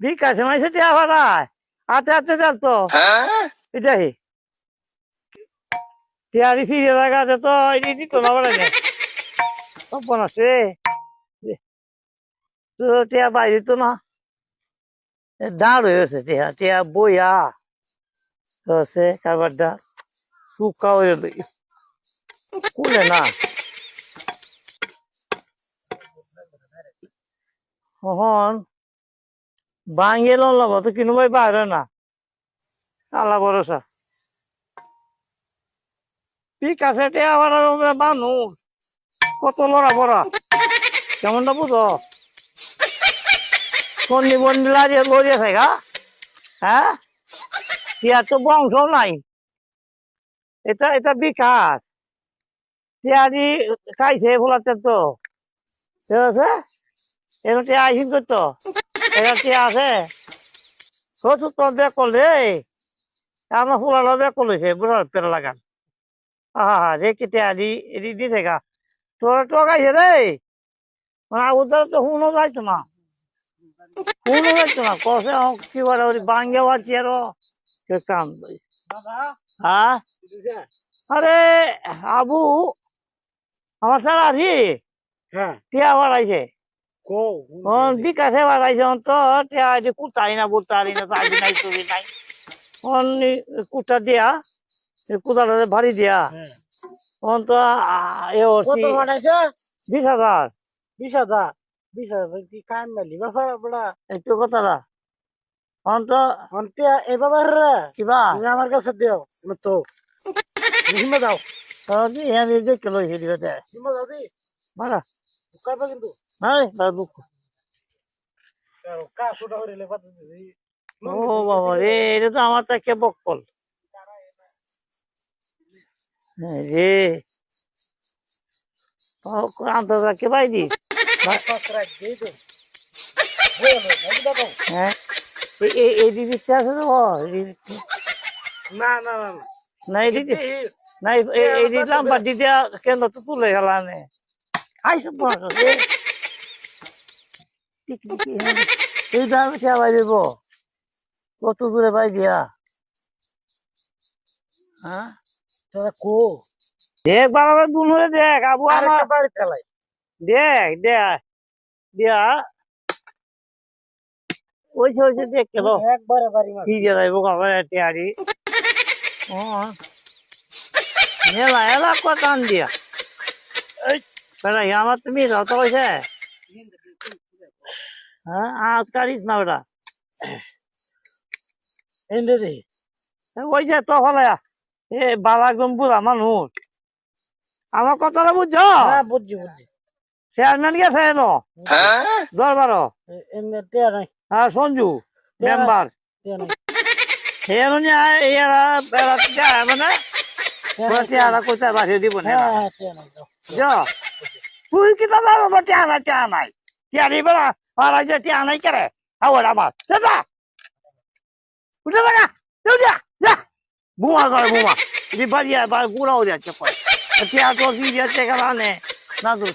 বিকাশে মাইছে টিয়া ভাড়ায় হাতে হাতে দেন তো এটাই টিয়ারি ফিরে লাগাতে তো এটি দিত না বলে সপন আছে তো টিয়া বাইরে তো না দাঁড় হয়ে গেছে টিয়া টিয়া বইয়া হচ্ছে কারবারটা শুকা হয়ে কুলে না হন ভাঙিয়ে লব তো কিনো ভাই বাইরে না আল্লাহ ভরসা ঠিক আছে টিয়া ভাড়া মানুষ কত লড়া বড়া কেমনটা বুঝো সন্ধি বন্দি লাড়িয়ে লড়িয়ে থাকা হ্যাঁ টিয়ার তো বংশ নাই এটা এটা বিকাশ টিয়ারি খাইছে ফোলাতে তো ঠিক আছে এবার টিয়া আইসিন করতো এবার টিয়া আছে সচুর তো বেক করলে আমার ফোলানো বেক করলেছে বুড়া পেরা লাগান আহা রে কি টিয়ারি এটি দিয়ে থাকা তোরা টকাইছে রে মানে ওদের তো হুনো যাইতো না হুনো যাইতো না কষে কি বলে ওই বাঙ্গে বাড়ছি আরো কাম হ্যাঁ আরে আবু আমার স্যার আছি টিয়া বাড়াইছে বিকাশে বাড়াইছে তো টিয়া কুটাই না বুটারি না চাকরি নাই চুরি নাই কুটা দিয়া কুটাটা ভারী দিয়া তো এ 20,000 কি কাম মেলি বাবা একটু কথা না তো এবার কিবা আমার কাছে দিও তো হিমে দাও দেখতে লইছে দিবে হিমে দাও দি মারা কাইবা কিন্তু নাই দুঃখ কা সুটা হইলে পাতে দিই ও বাবা রে এটা তো আমার তাকে বকল রে আন্তর্জাতিক কে পাইনি হ্যাঁ এই দিদিতে আছে তো না না না না এই দিদি না এই দিলাম বা দিদি কেন তো তুলে গেলানে আইসব এই দামে চা পাই দিব কত দূরে পাই দিয়া হ্যাঁ কো দেখ বাবা দুন হয়ে দেখ আবু আমার বাড়ি ফেলাই দেখ দেখ দিয়া ওইসে ওইসে দেখ কেন একবারে বাড়ি মাছ কি যাইব বাবা টিয়ারি ও মেলা এলা কটান দিয়া বেড়া আমার তুমি যাও তো কইছে হ্যাঁ আজ কারিস না বেটা এনে দে ওই যে তো হলে এ বাবা একদম বুড়া মানুষ আমার কথাটা বুঝছো বুঝছি বুঝছি চেয়ারম্যান গেছে এনো দরবারও এমনি টেয়া নাই হ্যাঁ সঞ্জু মেম্বার টেয়া নাই এনো এরা বেড়াতে যায় মানে টেয়ারা কোথায় বাড়িয়ে দিব না টেয়া নাই তুই কি দাদা টেয়া নাই টিয়ারি বেড়া আর যে টিয়া নাই করে আবার আমার দাদা উঠে থাকা যা বুমা করে বুমা বাড়িয়া গুড়াও যাচ্ছে টিয়া তো দিয়ে যাচ্ছে না তো